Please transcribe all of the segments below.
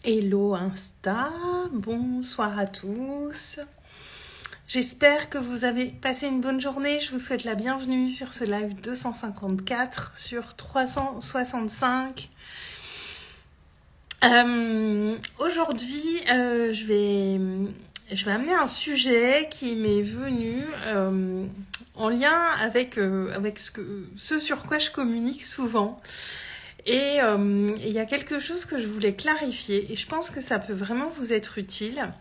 Hello Insta, bonsoir à tous. J'espère que vous avez passé une bonne journée. Je vous souhaite la bienvenue sur ce live 254 sur 365. Aujourd'hui, je vais amener un sujet qui m'est venu en lien avec ce sur quoi je communique souvent. Et il y a quelque chose que je voulais clarifier et je pense que ça peut vraiment vous être utile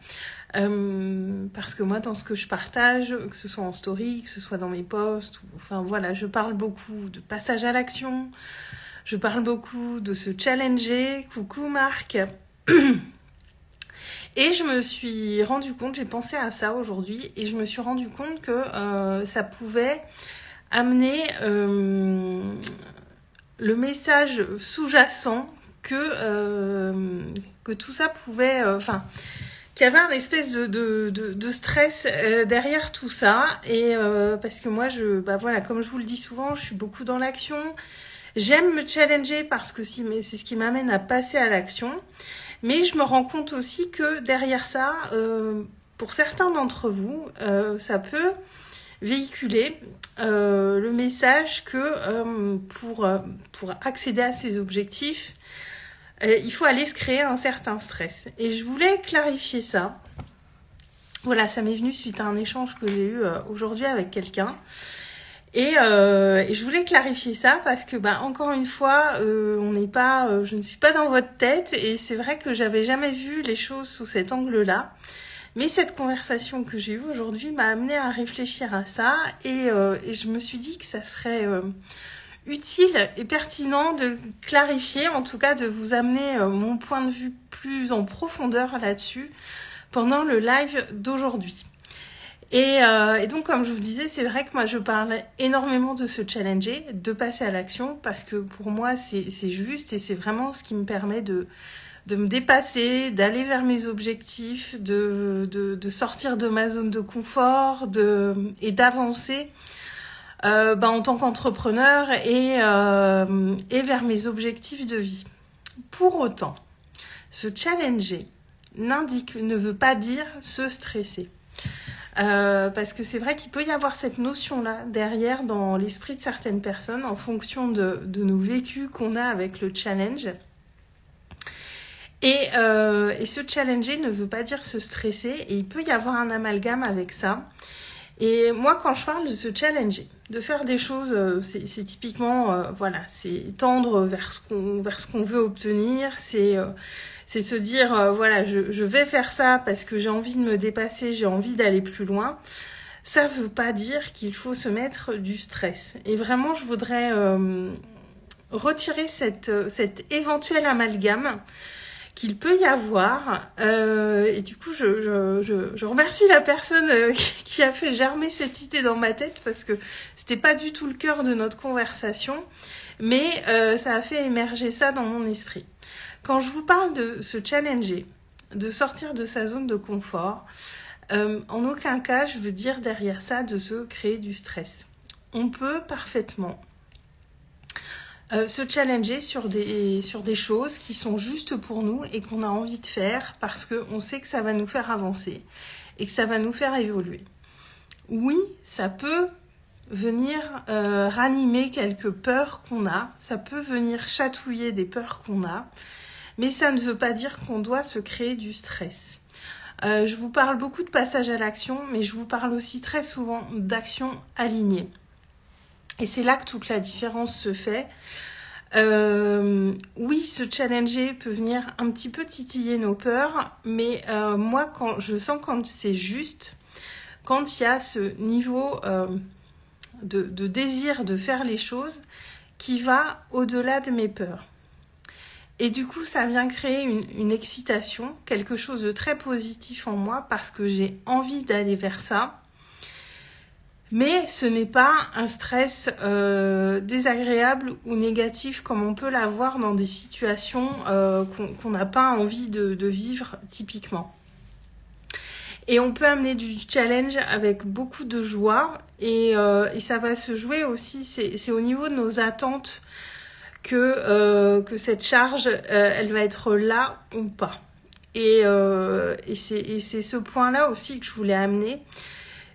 parce que moi dans ce que je partage, que ce soit en story, que ce soit dans mes posts, enfin voilà, je parle beaucoup de passage à l'action, je parle beaucoup de se challenger, coucou Marc. Et je me suis rendu compte, j'ai pensé à ça aujourd'hui et je me suis rendu compte que ça pouvait amener le message sous-jacent que tout ça pouvait... qu'il y avait un espèce de stress derrière tout ça. Et parce que moi, voilà, comme je vous le dis souvent, je suis beaucoup dans l'action. J'aime me challenger parce que c'est ce qui m'amène à passer à l'action. Mais je me rends compte aussi que derrière ça, pour certains d'entre vous, ça peut véhiculer le message que pour accéder à ces objectifs, il faut aller se créer un certain stress. Et je voulais clarifier ça. Voilà, ça m'est venu suite à un échange que j'ai eu aujourd'hui avec quelqu'un. Et je voulais clarifier ça parce que, encore une fois, je ne suis pas dans votre tête et c'est vrai que j'avais jamais vu les choses sous cet angle-là. Mais cette conversation que j'ai eue aujourd'hui m'a amenée à réfléchir à ça et je me suis dit que ça serait utile et pertinent de clarifier, en tout cas de vous amener mon point de vue plus en profondeur là-dessus pendant le live d'aujourd'hui. Et donc, comme je vous disais, c'est vrai que moi, je parle énormément de se challenger, de passer à l'action, parce que pour moi, c'est juste et c'est vraiment ce qui me permet de me dépasser, d'aller vers mes objectifs, de sortir de ma zone de confort et d'avancer en tant qu'entrepreneur et vers mes objectifs de vie. Pour autant, se challenger ne veut pas dire se stresser. Parce que c'est vrai qu'il peut y avoir cette notion-là derrière dans l'esprit de certaines personnes en fonction de nos vécus qu'on a avec le challenge. Et se challenger ne veut pas dire se stresser et il peut y avoir un amalgame avec ça. Et moi, quand je parle de se challenger, de faire des choses, c'est typiquement, c'est tendre vers ce qu'on veut obtenir, c'est se dire, je vais faire ça parce que j'ai envie de me dépasser, j'ai envie d'aller plus loin. Ça veut pas dire qu'il faut se mettre du stress. Et vraiment, je voudrais retirer cet éventuel amalgame qu'il peut y avoir. Et du coup, je remercie la personne qui a fait germer cette idée dans ma tête parce que c'était pas du tout le cœur de notre conversation, mais ça a fait émerger ça dans mon esprit. Quand je vous parle de se challenger, de sortir de sa zone de confort, en aucun cas, je veux dire derrière ça de se créer du stress. On peut parfaitement se challenger sur des choses qui sont justes pour nous et qu'on a envie de faire parce qu'on sait que ça va nous faire avancer et que ça va nous faire évoluer. Oui, ça peut venir ranimer quelques peurs qu'on a, ça peut venir chatouiller des peurs qu'on a, mais ça ne veut pas dire qu'on doit se créer du stress. Je vous parle beaucoup de passage à l'action, mais je vous parle aussi très souvent d'action alignée. Et c'est là que toute la différence se fait. Oui, se challenger peut venir un petit peu titiller nos peurs, mais moi, je sens quand c'est juste, quand il y a ce niveau de désir de faire les choses qui va au-delà de mes peurs. Et du coup, ça vient créer une excitation, quelque chose de très positif en moi parce que j'ai envie d'aller vers ça. Mais ce n'est pas un stress désagréable ou négatif comme on peut l'avoir dans des situations qu'on n'a pas envie de vivre typiquement. Et on peut amener du challenge avec beaucoup de joie et ça va se jouer aussi, c'est au niveau de nos attentes que cette charge, elle va être là ou pas. Et c'est ce point-là aussi que je voulais amener.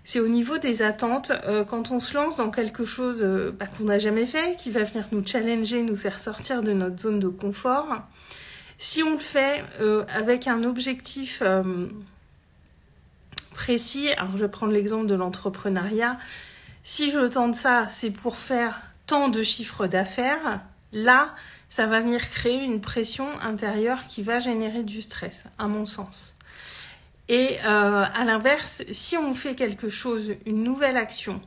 C'est au niveau des attentes, quand on se lance dans quelque chose qu'on n'a jamais fait, qui va venir nous challenger, nous faire sortir de notre zone de confort. Si on le fait avec un objectif précis, alors je vais prendre l'exemple de l'entrepreneuriat, si je tente ça, c'est pour faire tant de chiffres d'affaires, là, ça va venir créer une pression intérieure qui va générer du stress, à mon sens. Et à l'inverse, si on fait quelque chose, une nouvelle action,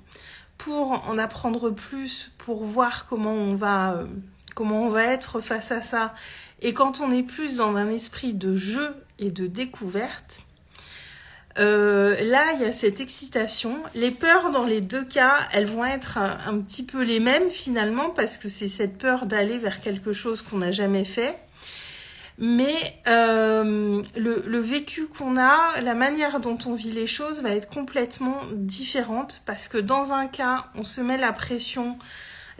pour en apprendre plus, pour voir comment on va être face à ça, et quand on est plus dans un esprit de jeu et de découverte, là, il y a cette excitation. Les peurs, dans les deux cas, elles vont être un petit peu les mêmes finalement, parce que c'est cette peur d'aller vers quelque chose qu'on n'a jamais fait. Mais le vécu qu'on a, la manière dont on vit les choses va être complètement différente, parce que dans un cas, on se met la pression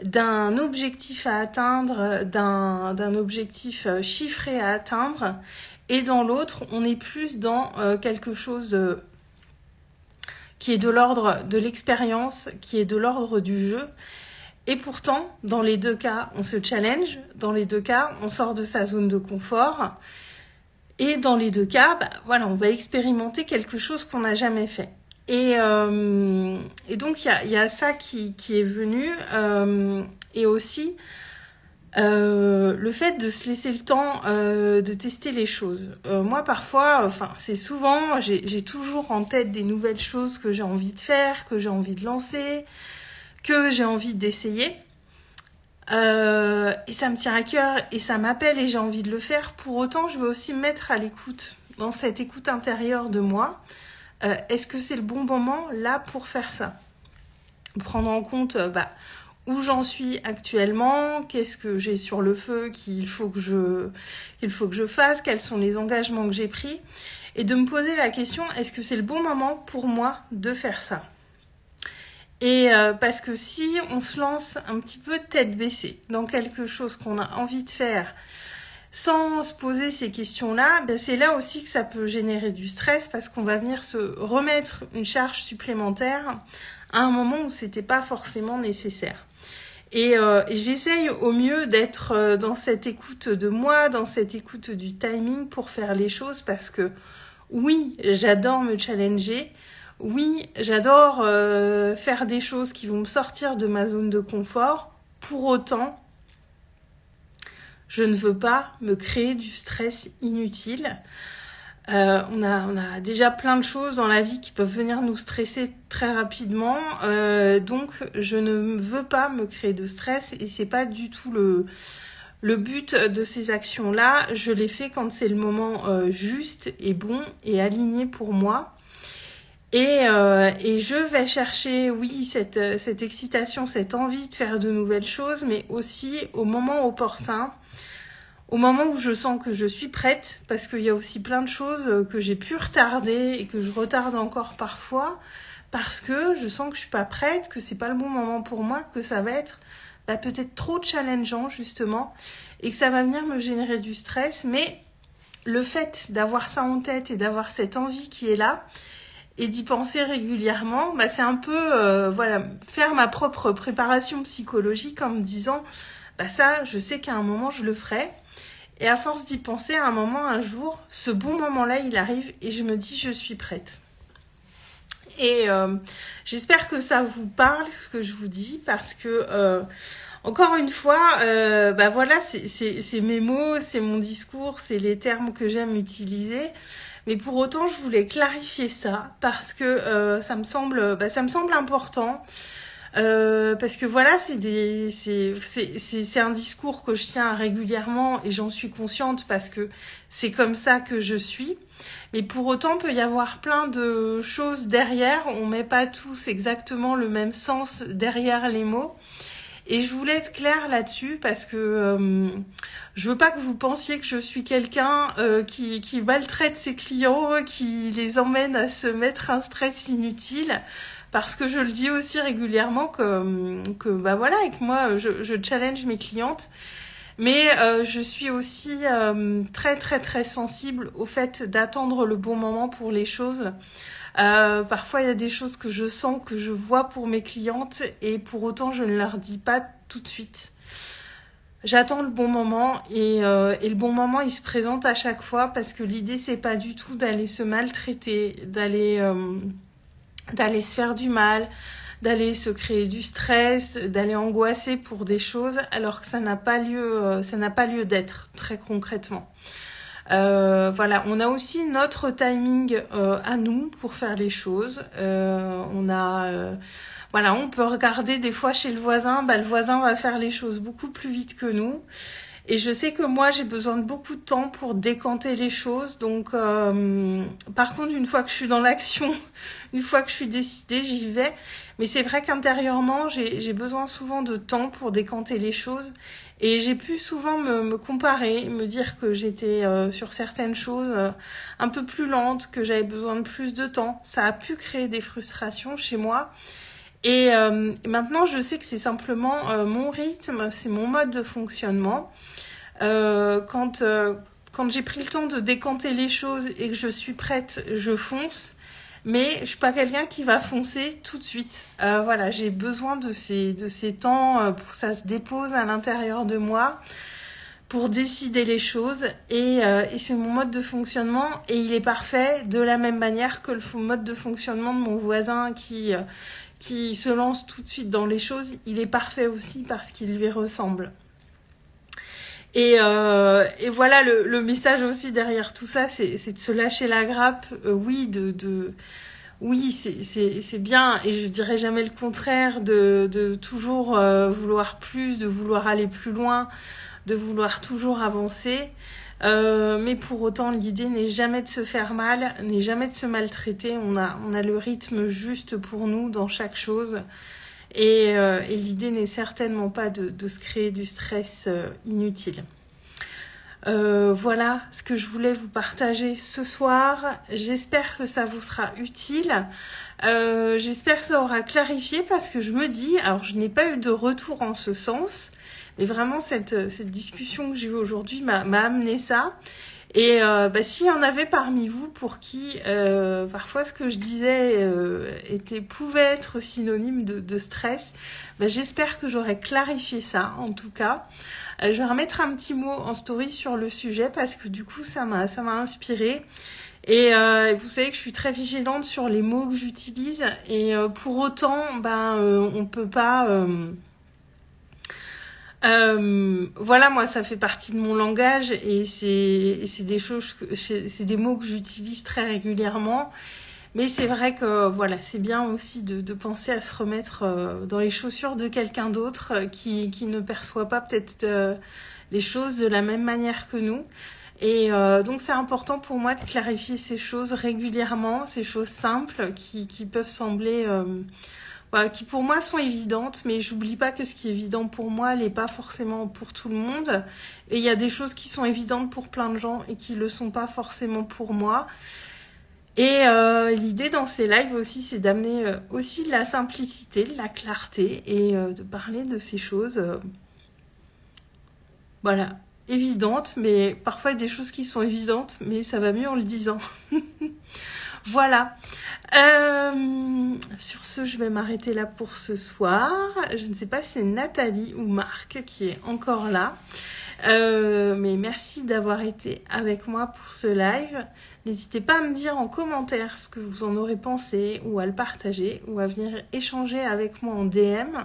d'un objectif à atteindre, d'un objectif chiffré à atteindre, et dans l'autre, on est plus dans quelque chose qui est de l'ordre de l'expérience, qui est de l'ordre du jeu. Et pourtant, dans les deux cas, on se challenge, dans les deux cas, on sort de sa zone de confort, et dans les deux cas, voilà, on va expérimenter quelque chose qu'on n'a jamais fait. Et donc, il y a ça qui est venu, et aussi le fait de se laisser le temps de tester les choses. Moi, parfois, c'est souvent, j'ai toujours en tête des nouvelles choses que j'ai envie de faire, que j'ai envie de lancer, que j'ai envie d'essayer, et ça me tient à cœur et ça m'appelle et j'ai envie de le faire. Pour autant, je veux aussi me mettre à l'écoute, dans cette écoute intérieure de moi. Est-ce que c'est le bon moment là pour faire ça? Prendre en compte où j'en suis actuellement, qu'est-ce que j'ai sur le feu qu'il faut que je fasse, quels sont les engagements que j'ai pris, et de me poser la question, est-ce que c'est le bon moment pour moi de faire ça? Et parce que si on se lance un petit peu tête baissée dans quelque chose qu'on a envie de faire sans se poser ces questions-là, c'est là aussi que ça peut générer du stress, parce qu'on va venir se remettre une charge supplémentaire à un moment où c'était pas forcément nécessaire. Et j'essaye au mieux d'être dans cette écoute de moi, dans cette écoute du timing pour faire les choses, parce que oui, j'adore me challenger. Oui, j'adore faire des choses qui vont me sortir de ma zone de confort. Pour autant, je ne veux pas me créer du stress inutile. On a déjà plein de choses dans la vie qui peuvent venir nous stresser très rapidement. Donc, je ne veux pas me créer de stress et c'est pas du tout le but de ces actions-là. Je les fais quand c'est le moment juste et bon et aligné pour moi. Et je vais chercher, oui, cette excitation, cette envie de faire de nouvelles choses, mais aussi au moment opportun, au moment où je sens que je suis prête, parce qu'il y a aussi plein de choses que j'ai pu retarder et que je retarde encore parfois, parce que je sens que je suis pas prête, que c'est pas le bon moment pour moi, que ça va être peut-être trop challengeant justement, et que ça va venir me générer du stress. Mais le fait d'avoir ça en tête et d'avoir cette envie qui est là, et d'y penser régulièrement, c'est un peu faire ma propre préparation psychologique en me disant ça, je sais qu'à un moment je le ferai, et à force d'y penser, à un moment, un jour, ce bon moment-là il arrive et je me dis je suis prête. Et j'espère que ça vous parle ce que je vous dis, parce que encore une fois, voilà, c'est mes mots, c'est mon discours, c'est les termes que j'aime utiliser. Mais pour autant, je voulais clarifier ça parce que ça me semble important. Parce que voilà, c'est un discours que je tiens régulièrement et j'en suis consciente parce que c'est comme ça que je suis. Mais pour autant, peut y avoir plein de choses derrière. On met pas tous exactement le même sens derrière les mots. Et je voulais être claire là-dessus parce que je veux pas que vous pensiez que je suis quelqu'un qui maltraite ses clients, qui les emmène à se mettre un stress inutile. Parce que je le dis aussi régulièrement que voilà, et que moi, je challenge mes clientes. Mais je suis aussi très très très sensible au fait d'attendre le bon moment pour les choses. Parfois, il y a des choses que je sens, que je vois pour mes clientes, et pour autant, je ne leur dis pas tout de suite. J'attends le bon moment, et le bon moment, il se présente à chaque fois, parce que l'idée, c'est pas du tout d'aller se maltraiter, d'aller se faire du mal, d'aller se créer du stress, d'aller angoisser pour des choses, alors que ça n'a pas lieu d'être, très concrètement. Voilà, on a aussi notre timing à nous pour faire les choses. Voilà, on peut regarder des fois chez le voisin, le voisin va faire les choses beaucoup plus vite que nous. Et je sais que moi, j'ai besoin de beaucoup de temps pour décanter les choses. Donc, par contre, une fois que je suis dans l'action, une fois que je suis décidée, j'y vais. Mais c'est vrai qu'intérieurement, j'ai besoin souvent de temps pour décanter les choses. Et j'ai pu souvent me comparer, me dire que j'étais sur certaines choses un peu plus lente, que j'avais besoin de plus de temps. Ça a pu créer des frustrations chez moi. Et maintenant, je sais que c'est simplement mon rythme, c'est mon mode de fonctionnement. Quand j'ai pris le temps de décanter les choses et que je suis prête, je fonce. Mais je suis pas quelqu'un qui va foncer tout de suite. Voilà, j'ai besoin de ces temps pour que ça se dépose à l'intérieur de moi, pour décider les choses. Et c'est mon mode de fonctionnement, et il est parfait de la même manière que le mode de fonctionnement de mon voisin qui se lance tout de suite dans les choses. Il est parfait aussi parce qu'il lui ressemble. Et voilà, le message aussi derrière tout ça, c'est de se lâcher la grappe. Oui, oui, c'est bien, et je dirais jamais le contraire, de toujours vouloir plus, de vouloir aller plus loin, de vouloir toujours avancer. Mais pour autant, l'idée n'est jamais de se faire mal, n'est jamais de se maltraiter. On a le rythme juste pour nous dans chaque chose. Et l'idée n'est certainement pas de se créer du stress inutile. Voilà ce que je voulais vous partager ce soir. J'espère que ça vous sera utile. J'espère que ça aura clarifié, parce que je me dis, alors je n'ai pas eu de retour en ce sens, mais vraiment cette discussion que j'ai eue aujourd'hui m'a amené ça. Et s'il y en avait parmi vous pour qui parfois ce que je disais pouvait être synonyme de stress, j'espère que j'aurais clarifié ça en tout cas. Je vais remettre un petit mot en story sur le sujet, parce que du coup ça m'a inspiré. Et vous savez que je suis très vigilante sur les mots que j'utilise, et pour autant on peut pas... voilà, moi ça fait partie de mon langage, et c'est des mots que j'utilise très régulièrement. Mais c'est vrai que voilà, c'est bien aussi de penser à se remettre dans les chaussures de quelqu'un d'autre qui ne perçoit pas peut-être les choses de la même manière que nous. Et donc c'est important pour moi de clarifier ces choses régulièrement, ces choses simples qui peuvent sembler... qui pour moi sont évidentes, mais j'oublie pas que ce qui est évident pour moi n'est pas forcément pour tout le monde. Et il y a des choses qui sont évidentes pour plein de gens et qui le sont pas forcément pour moi. Et l'idée dans ces lives aussi, c'est d'amener aussi de la simplicité, de la clarté, et de parler de ces choses évidentes, mais parfois des choses qui sont évidentes, mais ça va mieux en le disant. Voilà. Sur ce, je vais m'arrêter là pour ce soir. Je ne sais pas si c'est Nathalie ou Marc qui est encore là. Mais merci d'avoir été avec moi pour ce live. N'hésitez pas à me dire en commentaire ce que vous en aurez pensé, ou à le partager, ou à venir échanger avec moi en DM.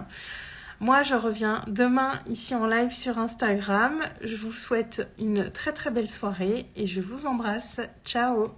Moi, je reviens demain ici en live sur Instagram. Je vous souhaite une très très belle soirée et je vous embrasse. Ciao!